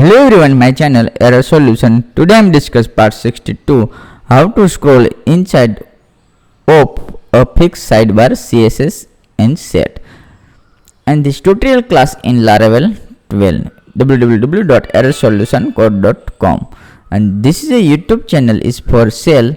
Hello everyone, my channel Error Solution. Today I am discuss part 62, how to scroll inside of a fixed sidebar CSS and set. And this tutorial class in Laravel 12 www.errorsolutioncode.com. And this is a YouTube channel is for sale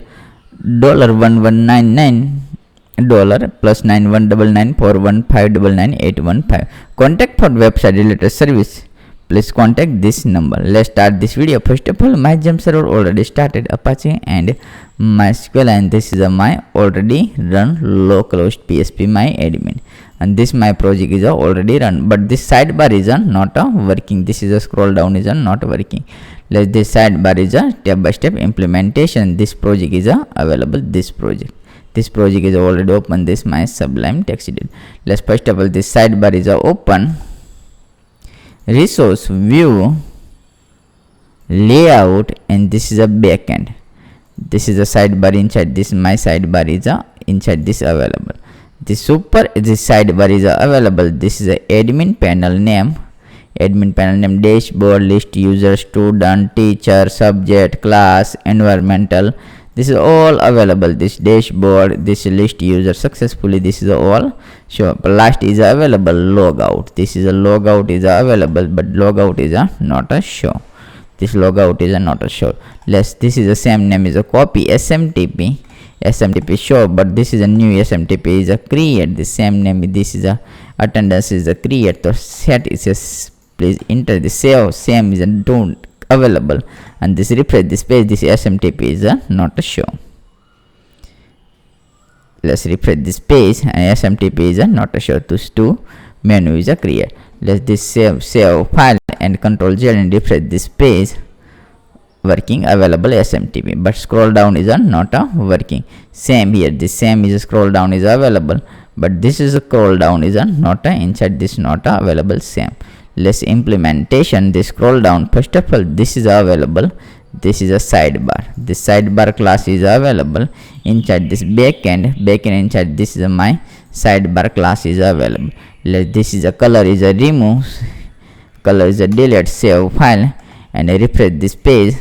$1199 plus 9199 41599 Contact for website related service. Please contact this number. Let's start this video. First of all, my gem server already started Apache and MySQL, and this is my already run localhost PSP my admin, and this my project is already run, but this sidebar is not working. This is a scroll down is not working. This sidebar is a step by step implementation. This project is available. This project is already open. This my Sublime text editor. Let's first of all, this sidebar is open. Resource, view, layout, and this is a backend. This is a sidebar inside this. My sidebar is inside this available. This sidebar is available. This is a admin panel name. Dashboard, list, user, student, teacher, subject, class, environmental. This is all available. This dashboard, this list, user, successfully. This is all show. Last is available. Logout. This is a logout is available, but logout is not a show. This logout is not a show. This is the same name is a copy SMTP show, but this is a new SMTP is a create. The same name. This is a attendance is a create. So set is a please enter the same is a don't available, and this refresh this page. This SMTP is not a show. Let's refresh this page, and SMTP is not a show. To menu is a create. Let's this save file and Control Z and refresh this page. Working available SMTP, but scroll down is not working. Same here. This same is a scroll down is available, but this is a scroll down is not inside this not available. Same. Let's implementation. This scroll down. First of all, this is available. This is a sidebar. This sidebar class is available inside this backend. Inside this is my sidebar class is available. This is a color is a remove, color is a delete, save file, and I refresh this page.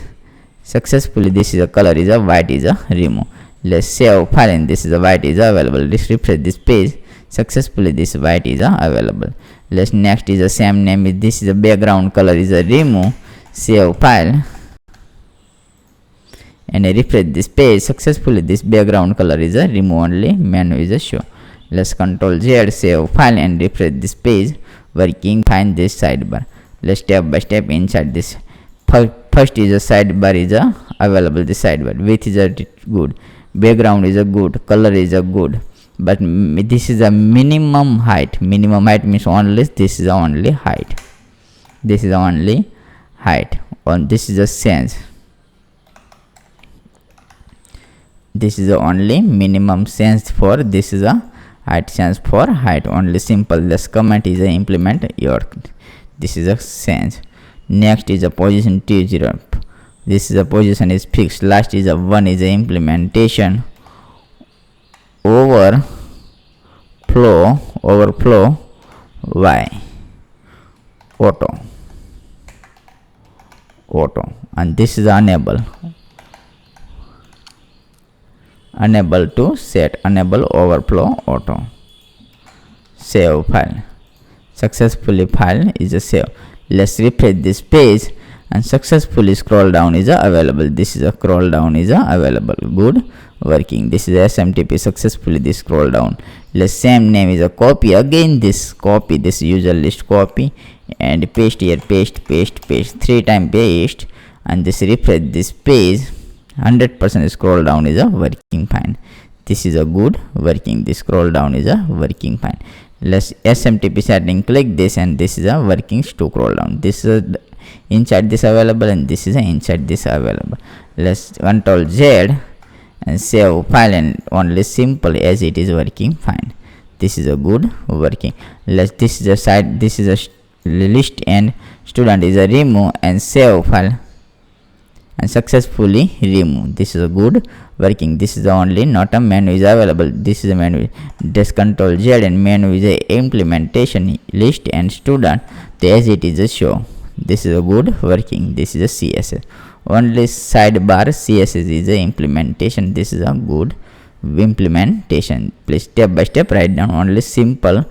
Successfully, this is a color is a white is a remove. Let's save file, and this is a white is available. Let's refresh this page. Successfully, this white is available. Let's next is the same name. This is a background color is a remove, save file, and I refresh this page. Successfully, this background color is a remove only. Menu is a show. Let's Control Z, save file, and refresh this page. Working fine. This sidebar. Let's step by step inside this. First is a sidebar is available. This sidebar width is a good, background is a good, color is a good, but this is a minimum height. Minimum height means only this is only height. This is only height. On this is a sense. This is the only minimum sense for this is a height sense for height only. Simple. This comment is a implement your. This is a sense. Next is a position T0. This is a position is fixed. Last is a 1 is a implementation. Overflow Y auto, and this is enable to set, enable overflow auto. Save file. Successfully file is a save. Let's refresh this page, and successfully scroll down is available. This is a scroll down is available. Good working. This is SMTP. Successfully this scroll down. Let's same name is a copy. Again this copy this user list copy and paste here. Paste 3 times paste, and this refresh this page. 100% scroll down is working fine. This is a good working. This scroll down is working fine. Let's SMTP setting, click this, and this is a working to scroll down. This is inside this available, and this is inside this available. Let's Control Z and save file, and only simple as it is working fine. This is a good working. This is a side. This is a list, and student is a remove and save file, and successfully remove. This is a good working. This is the only not a menu is available. This is a menu. Just Control Z, and menu is a implementation list and student. As it is a show. This is a good working. This is a CSS. Only sidebar CSS is a implementation. This is a good implementation. Please step by step write down. Only simple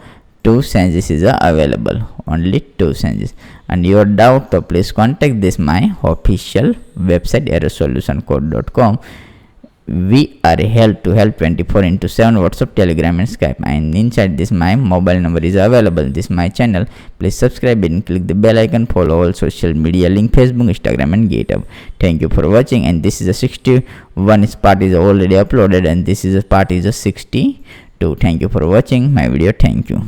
2 changes is available. Only 2 changes. And your doubt, so please contact this my official website errorsolutioncode.com. We are here to help 24/7 WhatsApp, Telegram and Skype, and inside this my mobile number is available. This my channel. Please subscribe and click the bell icon. Follow all social media link, Facebook, Instagram and GitHub. Thank you for watching. And this is a 61 part is already uploaded, and this is a part is a 62. Thank you for watching my video. Thank you.